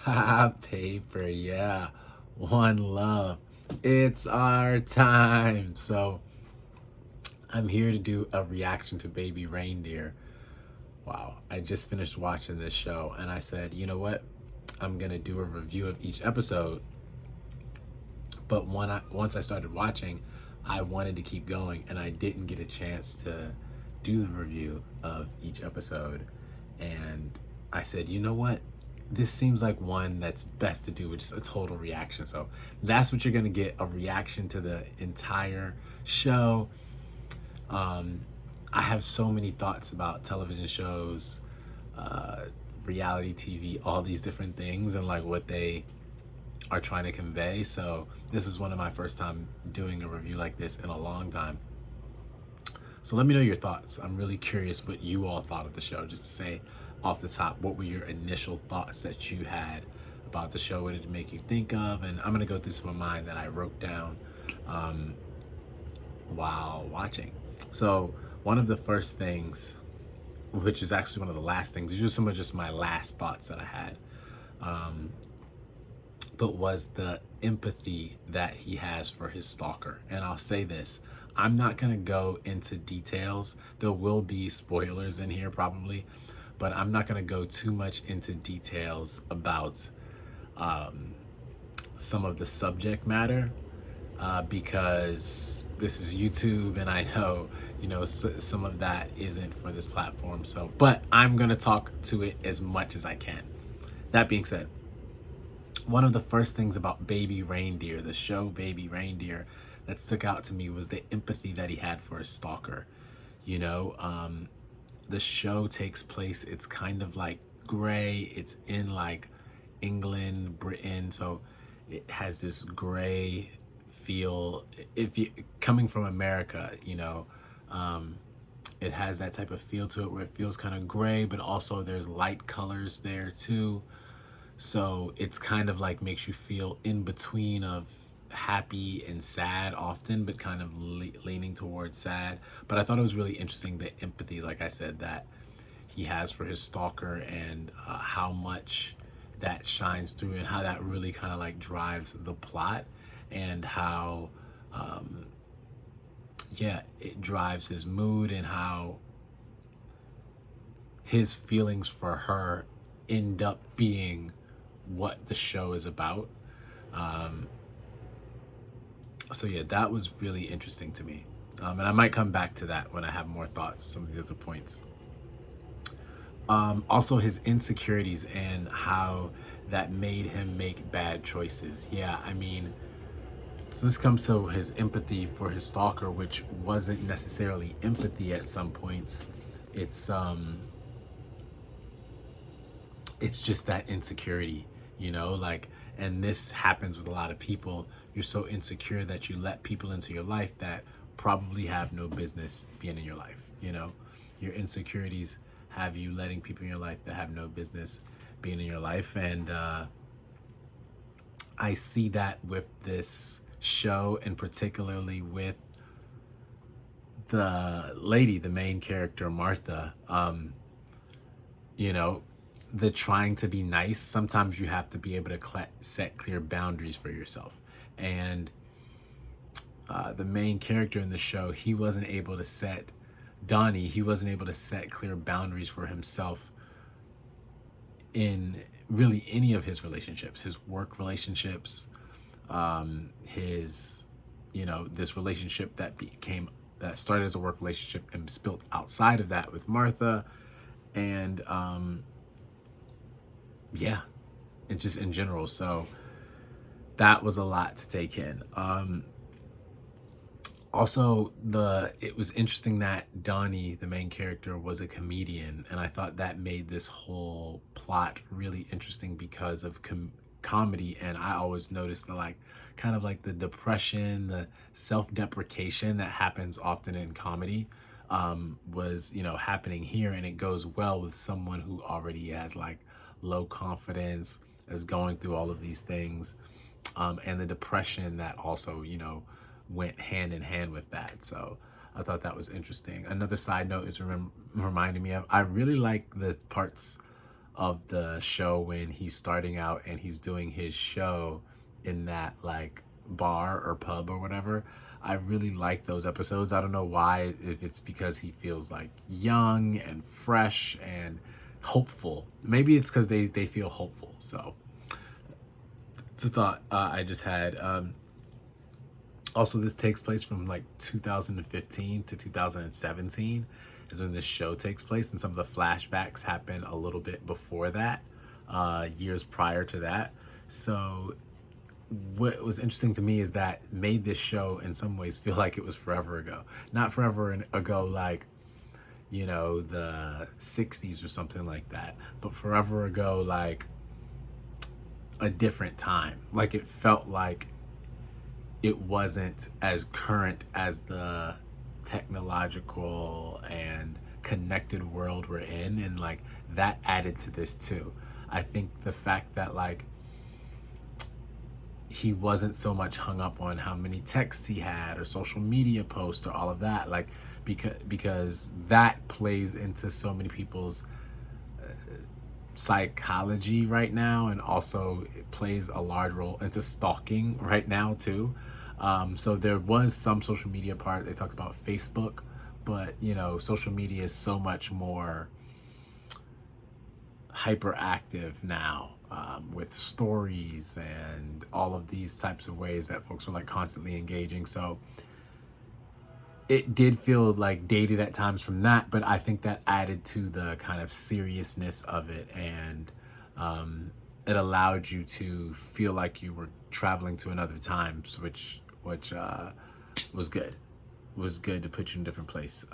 Paper, yeah. One love. It's our time. So I'm here to do a reaction to Baby Reindeer. Wow, I just finished watching this show and I said, you know what? I'm gonna do a review of each episode. But once I started watching, I wanted to keep going and I didn't get a chance to do the review of each episode. And I said, you know what? This seems like one that's best to do with just a total reaction. So that's what you're going to get, a reaction to the entire show. Um, I have so many thoughts about television shows, uh, reality TV, all these different things, and like what they are trying to convey. So this is one of my first time doing a review like this in a long time. So let me know your thoughts. I'm really curious what you all thought of the show. Just to say off the top, what were your initial thoughts that you had about the show? What did it make you think of? And I'm gonna go through some of mine that I wrote down um, while watching. So one of the first things, which is actually one of the last things, these are some of just my last thoughts that I had. But was the empathy that he has for his stalker. And I'll say this, I'm not going to go into details. There will be spoilers in here probably, but I'm not going to go too much into details about some of the subject matter because this is YouTube and I know, some of that isn't for this platform. So, but I'm going to talk to it as much as I can. That being said, one of the first things about Baby Reindeer, the show Baby Reindeer, that stuck out to me was the empathy that he had for his stalker. You know, the show takes place, it's kind of like gray, it's in like England, Britain, so it has this gray feel. If you coming from America, it has that type of feel to it where it feels kind of gray, but also there's light colors there too. So it's kind of like makes you feel in between of happy and sad often, but kind of leaning towards sad. But I thought it was really interesting the empathy, like I said, that he has for his stalker and how much that shines through and how that really kind of like drives the plot and how, yeah, it drives his mood and how his feelings for her end up being what the show is about. So yeah, that was really interesting to me. And I might come back to that when I have more thoughts of some of the other points. Also his insecurities and how that made him make bad choices. Yeah, I mean, so this comes to his empathy for his stalker, which wasn't necessarily empathy at some points. It's just that insecurity, like, and this happens with a lot of people. You're so insecure that you let people into your life that probably have no business being in your life. Your insecurities have you letting people in your life that have no business being in your life. And I see that with this show, and particularly with the lady, the main character, Martha. You know, the trying to be nice, sometimes you have to be able to set clear boundaries for yourself. And the main character in the show, he wasn't able to set, Donnie, he wasn't able to set clear boundaries for himself in really any of his relationships, his work relationships, his, this relationship that started as a work relationship and spilled outside of that with Martha. And yeah, and just in general. So that was a lot to take in. Also, it was interesting that Donnie, the main character, was a comedian, and I thought that made this whole plot really interesting because of comedy. And I always noticed the kind of like the depression, the self-deprecation that happens often in comedy was happening here, and it goes well with someone who already has like low confidence, is going through all of these things, and the depression that also went hand in hand with that. So I thought that was interesting. Another side note is reminding me of, I really like the parts of the show when he's starting out and he's doing his show in that like bar or pub or whatever. I really like those episodes. I don't know why, if it's because he feels like young and fresh and hopeful. Maybe it's because they feel hopeful. So it's a thought I just had. Also, this takes place from like 2015 to 2017 is when this show takes place, and some of the flashbacks happen a little bit before that, years prior to that. So what was interesting to me is that made this show in some ways feel like it was forever ago. Not forever ago like, you know, the 60s or something like that, but forever ago like a different time. Like it felt like it wasn't as current as the technological and connected world we're in, and like that added to this too. I think the fact that like he wasn't so much hung up on how many texts he had or social media posts or all of that, like because that plays into so many people's psychology right now, and also it plays a large role into stalking right now too. So there was some social media part. They talked about Facebook, but you know, social media is so much more hyperactive now, with stories and all of these types of ways that folks are like constantly engaging. So it did feel like dated at times from that, but I think that added to the kind of seriousness of it, and it allowed you to feel like you were traveling to another time, which was good. Was good to put you in a different place.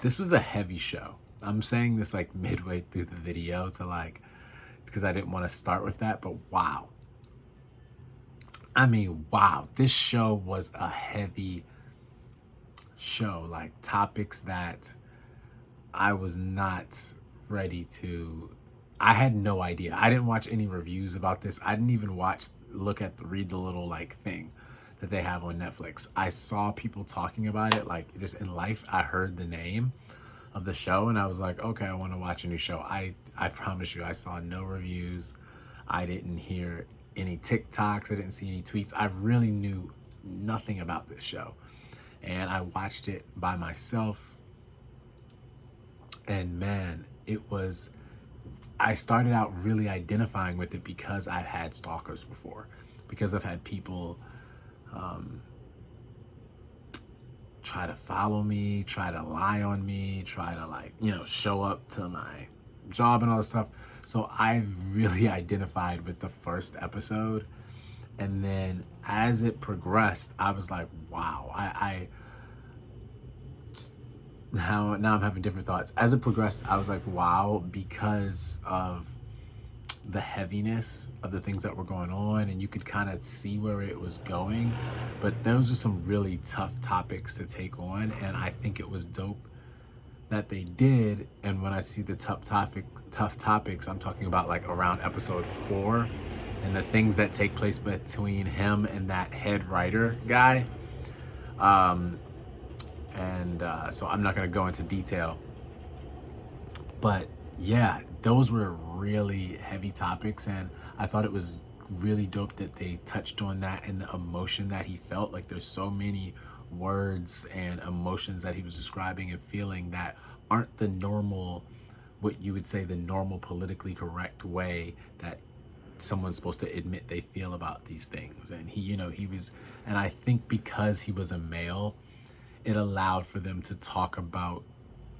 This was a heavy show. I'm saying this like midway through the video to like, because I didn't want to start with that, but wow. I mean, wow, this show was a heavy show, like topics that I was not ready to. I had no idea. I didn't watch any reviews about this. I didn't even read the little like thing that they have on Netflix. I saw people talking about it, like just in life. I heard the name of the show and I was like, okay, I want to watch a new show. I promise you, I saw no reviews. I didn't hear any TikToks. I didn't see any tweets. I really knew nothing about this show. And I watched it by myself. And man, I started out really identifying with it because I've had stalkers before. Because I've had people try to follow me, try to lie on me, try to like, you know, show up to my job and all this stuff. So I really identified with the first episode. And then as it progressed, I was like, wow, now I'm having different thoughts. As it progressed, I was like, wow, because of the heaviness of the things that were going on, and you could kind of see where it was going. But those are some really tough topics to take on, and I think it was dope that they did. And when I see the tough topics, I'm talking about like around episode 4 and the things that take place between him and that head writer guy. So I'm not going to go into detail, but yeah, those were really heavy topics, and I thought it was really dope that they touched on that and the emotion that he felt. Like there's so many words and emotions that he was describing and feeling that aren't the normal, what you would say the normal politically correct way that someone's supposed to admit they feel about these things. And and I think because he was a male, it allowed for them to talk about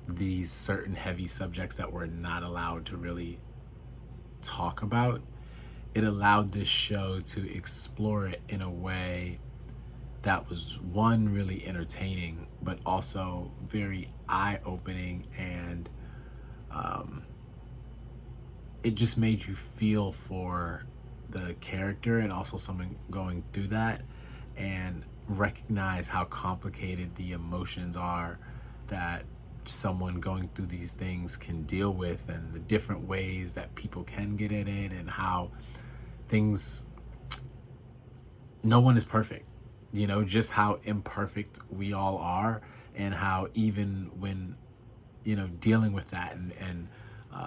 these certain heavy subjects that we're not allowed to really talk about. It allowed this show to explore it in a way that was, one, really entertaining, but also very eye-opening, and it just made you feel for the character and also someone going through that, and recognize how complicated the emotions are that someone going through these things can deal with, and the different ways that people can get in it, and how no one is perfect, just how imperfect we all are, and how even when dealing with that and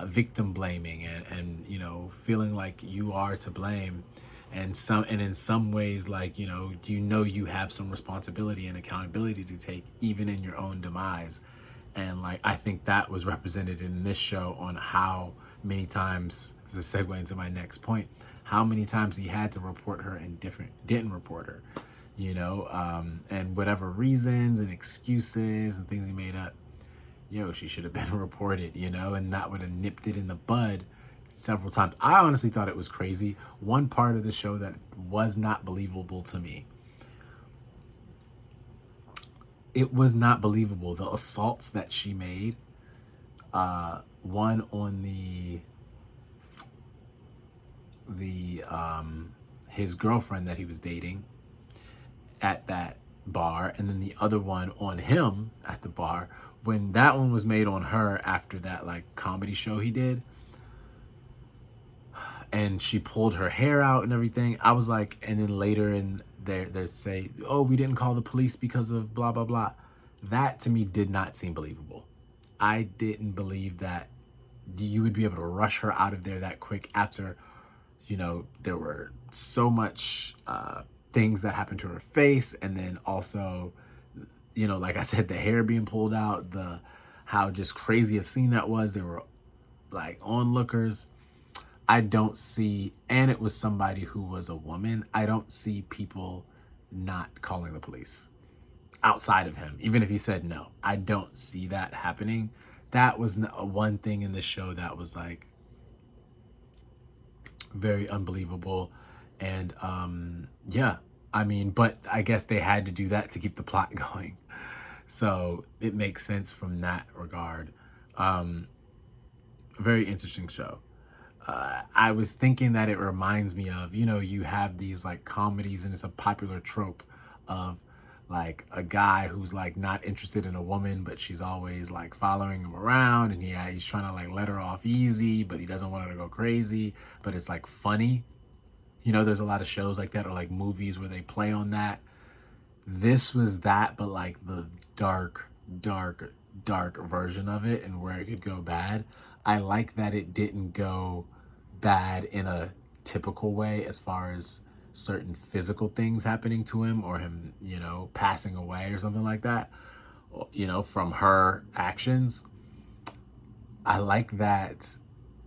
victim blaming, and you know, feeling like you are to blame, and in some ways, like, you know, you have some responsibility and accountability to take even in your own demise. And like, I think that was represented in this show, on how many times, as a segue into my next point, how many times he had to report her and didn't report her, and whatever reasons and excuses and things he made up, she should have been reported, and that would have nipped it in the bud several times. I honestly thought it was crazy. One part of the show that was not believable to me, it was not believable. The assaults that she made, one on his girlfriend that he was dating at that bar, and then the other one on him at the bar. When that one was made on her after that like comedy show he did, and she pulled her hair out and everything, I was like, and then later in there they say, oh, we didn't call the police because of blah blah blah. That to me did not seem believable. I didn't believe that you would be able to rush her out of there that quick after, there were so much things that happened to her face, and then also, like I said, the hair being pulled out, how just crazy of scene that was. There were like onlookers. I don't see, and it was somebody who was a woman. I don't see people not calling the police outside of him, even if he said no. I don't see that happening. That was one thing in the show that was like very unbelievable. And yeah, I mean, but I guess they had to do that to keep the plot going. So it makes sense from that regard. Very interesting show. I was thinking that it reminds me of, you have these like comedies, and it's a popular trope of like a guy who's like not interested in a woman, but she's always like following him around, and he's trying to like let her off easy, but he doesn't want her to go crazy, but it's like funny. There's a lot of shows like that, or like movies where they play on that. This was that, but like the dark version of it, and where it could go bad. I like that it didn't go bad in a typical way, as far as certain physical things happening to him, or him, passing away or something like that, from her actions. I like that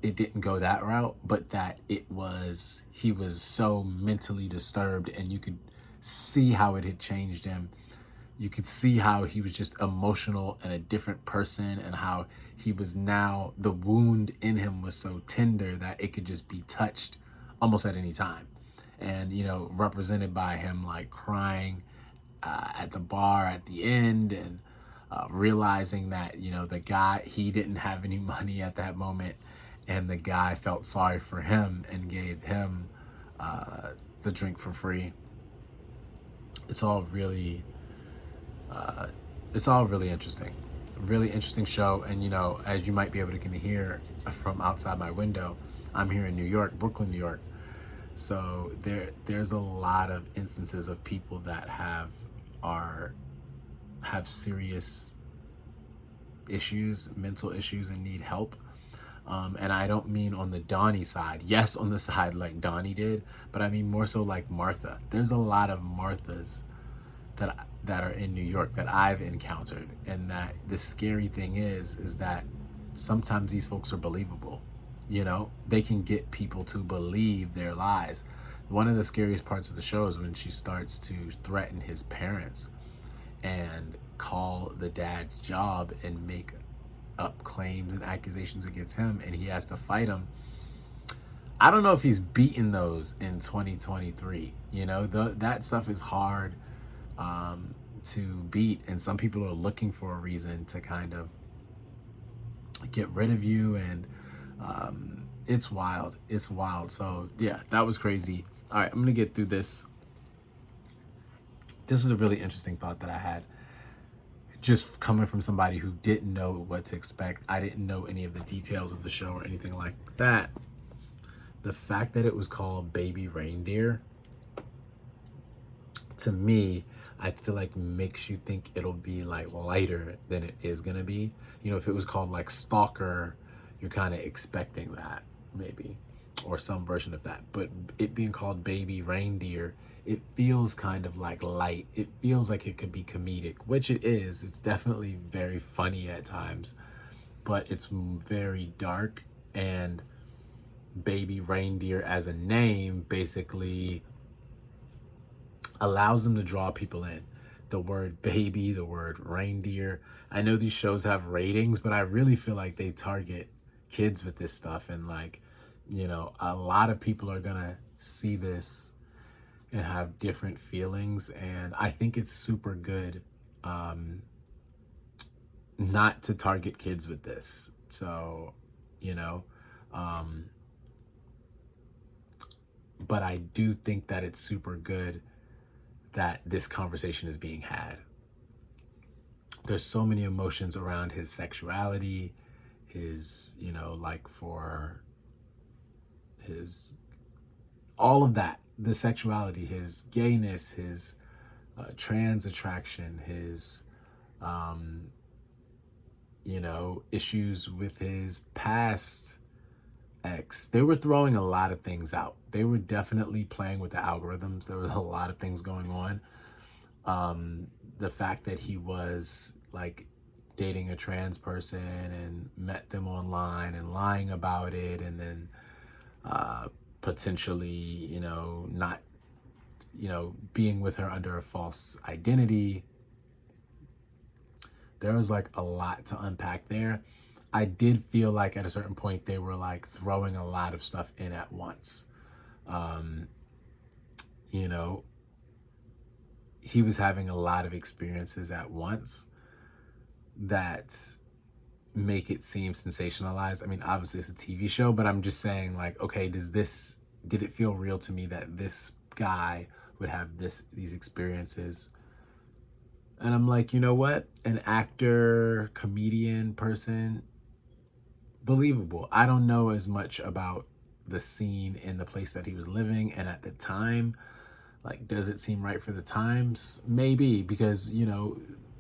it didn't go that route, but that he was so mentally disturbed, and you could see how it had changed him. You could see how he was just emotional and a different person, and how he was now, the wound in him was so tender that it could just be touched almost at any time. And, represented by him like crying at the bar at the end, and realizing that, the guy, he didn't have any money at that moment, and the guy felt sorry for him and gave him the drink for free. It's all really interesting. Really interesting show. And, as you might be able to hear from outside my window, I'm here in New York, Brooklyn, New York. So there's a lot of instances of people that have serious issues, mental issues, and need help. And I don't mean on the Donnie side. Yes, on the side like Donnie did, but I mean more so like Martha. There's a lot of Marthas that are in New York that I've encountered, and that the scary thing is that sometimes these folks are believable. They can get people to believe their lies. One of the scariest parts of the show is when she starts to threaten his parents and call the dad's job and make up claims and accusations against him, and he has to fight them. I don't know if he's beaten those in 2023. That stuff is hard to beat, and some people are looking for a reason to kind of get rid of you, and it's wild. So yeah, that was crazy. All right, I'm gonna get through this. This was a really interesting thought that I had, just coming from somebody who didn't know what to expect. I didn't know any of the details of the show or anything like that. The fact that it was called Baby Reindeer, to me, I feel like makes you think it'll be like lighter than it is gonna be. If it was called like Stalker, you're kind of expecting that, maybe, or some version of that. But it being called Baby Reindeer, it feels kind of like light. It feels like it could be comedic, which it is. It's definitely very funny at times, but it's very dark. And Baby Reindeer as a name basically allows them to draw people in. The word baby, the word reindeer. I know these shows have ratings, but I really feel like they target kids with this stuff. And like, a lot of people are gonna see this and have different feelings. And I think it's super good not to target kids with this. So, you know, um, but I do think that it's super good that this conversation is being had. There's so many emotions around his sexuality, his, like for his, all of that, the sexuality, his gayness, his trans attraction, his, issues with his past ex. They were throwing a lot of things out. They were definitely playing with the algorithms. There was a lot of things going on. The fact that he was like dating a trans person and met them online and lying about it, and then potentially, not, being with her under a false identity. There was like a lot to unpack there. I did feel like at a certain point they were like throwing a lot of stuff in at once. You know, he was having a lot of experiences at once that make it seem sensationalized. I mean, obviously it's a TV show, but I'm just saying, like, okay, did it feel real to me that this guy would have these experiences? And I'm like, you know what? An actor, comedian, person, believable. I don't know as much about the scene in the place that he was living and at the time. Like, does it seem right for the times? Maybe, because,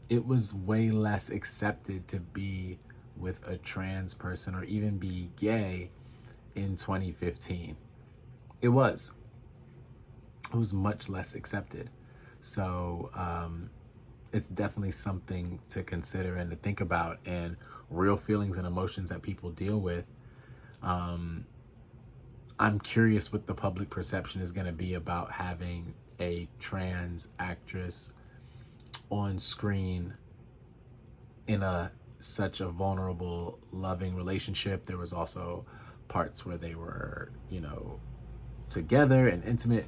it was way less accepted to be with a trans person or even be gay in 2015. It was much less accepted. So it's definitely something to consider and to think about, and real feelings and emotions that people deal with. I'm curious what the public perception is going to be about having a trans actress on screen in such a vulnerable, loving relationship. There was also parts where they were, together and intimate.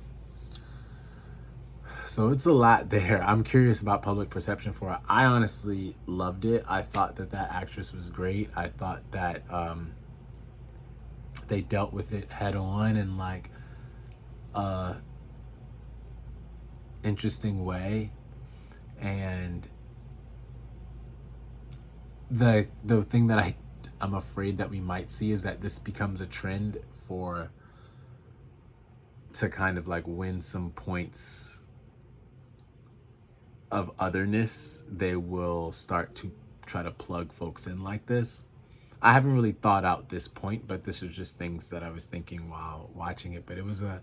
So it's a lot there. I'm curious about public perception for it. I honestly loved it. I thought that actress was great. I thought that they dealt with it head on in like a interesting way. And the thing that I'm afraid that we might see is that this becomes a trend to kind of like win some points of otherness. They will start to try to plug folks in like this. I haven't really thought out this point, but this was just things that I was thinking while watching it. But it was a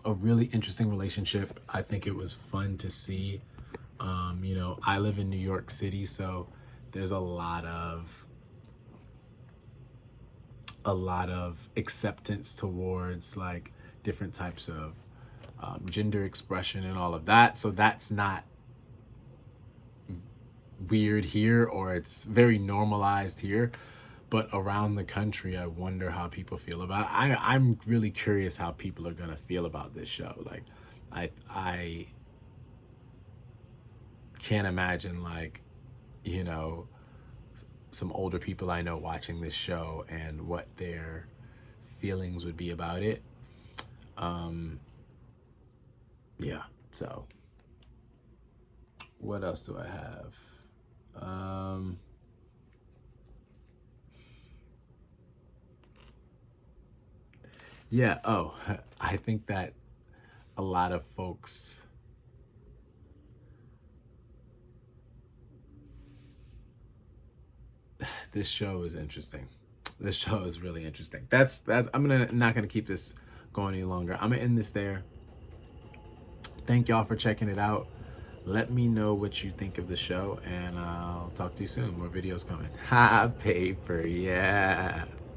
really interesting relationship. I think it was fun to see. I live in New York City, so there's a lot of acceptance towards like different types of gender expression and all of that. So that's not weird here, or it's very normalized here. But around the country, I wonder how people feel about it. I'm really curious how people are gonna feel about this show. Like, I can't imagine, like, some older people I know watching this show and what their feelings would be about it. Yeah, so what else do I have? Yeah, oh, I think that a lot of folks This show is interesting. This show is really interesting. I'm not gonna keep this going any longer. I'm gonna end this there. Thank y'all for checking it out. Let me know what you think of the show, and I'll talk to you soon. More videos coming. Ha, paper, yeah.